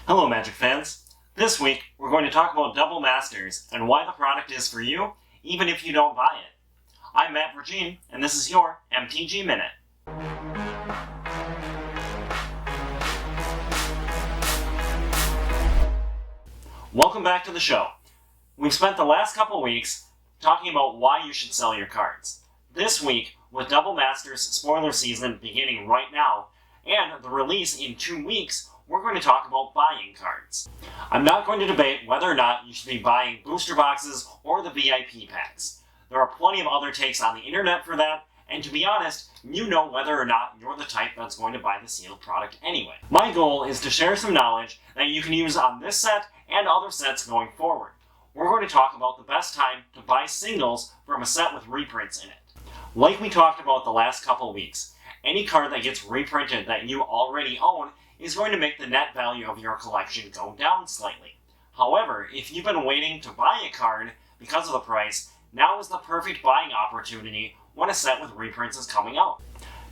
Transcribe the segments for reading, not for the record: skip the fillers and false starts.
Hello Magic fans! This week we're going to talk about Double Masters and why the product is for you, even if you don't buy it. I'm Matt Virgin, and this is your MTG Minute. Welcome back to the show. We've spent the last couple weeks talking about why you should sell your cards. This week, with Double Masters spoiler season beginning right now, and the release in 2 weeks, we're going to talk about buying cards. I'm not going to debate whether or not you should be buying booster boxes or the VIP packs. There are plenty of other takes on the internet for that, and to be honest, you know whether or not you're the type that's going to buy the sealed product anyway. My goal is to share some knowledge that you can use on this set and other sets going forward. We're going to talk about the best time to buy singles from a set with reprints in it. Like we talked about the last couple weeks, any card that gets reprinted that you already own is going to make the net value of your collection go down slightly. However, if you've been waiting to buy a card because of the price, now is the perfect buying opportunity when a set with reprints is coming out.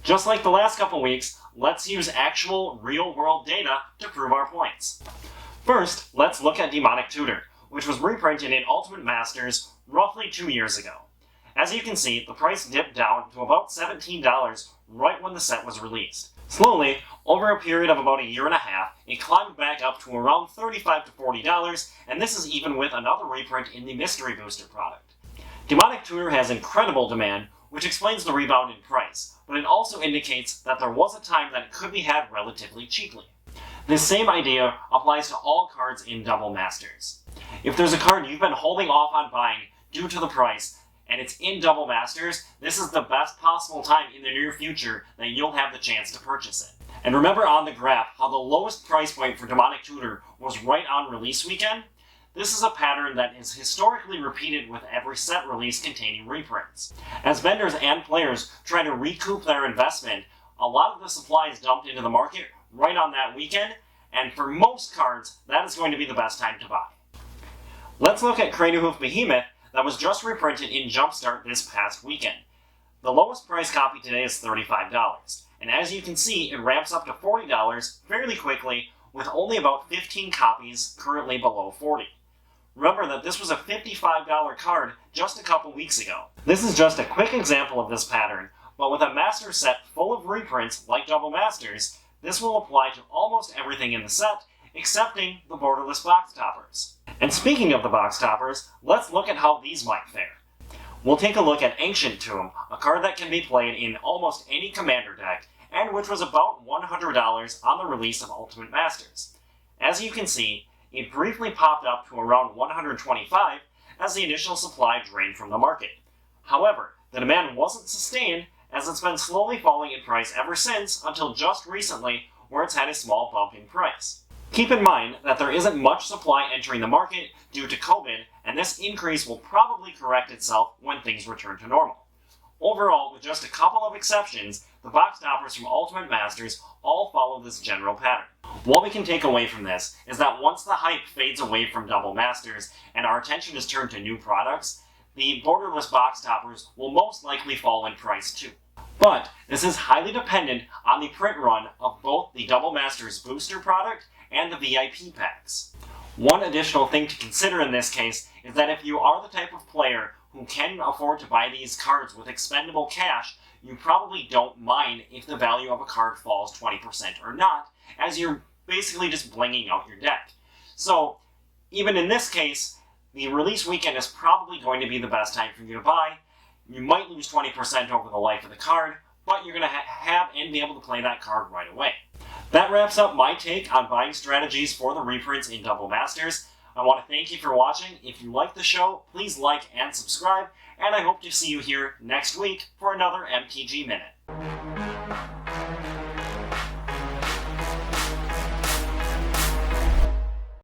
Just like the last couple weeks, let's use actual real-world data to prove our points. First, let's look at Demonic Tutor, which was reprinted in Ultimate Masters roughly 2 years ago. As you can see, the price dipped down to about $17 right when the set was released. Slowly, over a period of about a year and a half, it climbed back up to around $35 to $40, and this is even with another reprint in the Mystery Booster product. Demonic Tutor has incredible demand, which explains the rebound in price, but it also indicates that there was a time that it could be had relatively cheaply. This same idea applies to all cards in Double Masters. If there's a card you've been holding off on buying due to the price, and it's in Double Masters, this is the best possible time in the near future that you'll have the chance to purchase it. And remember on the graph how the lowest price point for Demonic Tutor was right on release weekend? This is a pattern that is historically repeated with every set release containing reprints. As vendors and players try to recoup their investment, a lot of the supply is dumped into the market right on that weekend, and for most cards, that is going to be the best time to buy. Let's look at Craterhoof Behemoth that was just reprinted in Jumpstart this past weekend. The lowest price copy today is $35, and as you can see, it ramps up to $40 fairly quickly with only about 15 copies currently below $40. Remember that this was a $55 card just a couple weeks ago. This is just a quick example of this pattern, but with a master set full of reprints like Double Masters, this will apply to almost everything in the set, excepting the borderless box toppers. And speaking of the box toppers, let's look at how these might fare. We'll take a look at Ancient Tomb, a card that can be played in almost any commander deck, and which was about $100 on the release of Ultimate Masters. As you can see, it briefly popped up to around $125 as the initial supply drained from the market. However, the demand wasn't sustained as it's been slowly falling in price ever since until just recently where it's had a small bump in price. Keep in mind that there isn't much supply entering the market due to COVID, and this increase will probably correct itself when things return to normal. Overall, with just a couple of exceptions, the box toppers from Ultimate Masters all follow this general pattern. What we can take away from this is that once the hype fades away from Double Masters and our attention is turned to new products, the borderless box toppers will most likely fall in price too. But this is highly dependent on the print run of both the Double Masters booster product and the VIP packs. One additional thing to consider in this case is that if you are the type of player who can afford to buy these cards with expendable cash, you probably don't mind if the value of a card falls 20% or not, as you're basically just blinging out your deck. So, even in this case, the release weekend is probably going to be the best time for you to buy. You might lose 20% over the life of the card, but you're going to have and be able to play that card right away. That wraps up my take on buying strategies for the reprints in Double Masters. I want to thank you for watching. If you like the show, please like and subscribe, and I hope to see you here next week for another MTG Minute.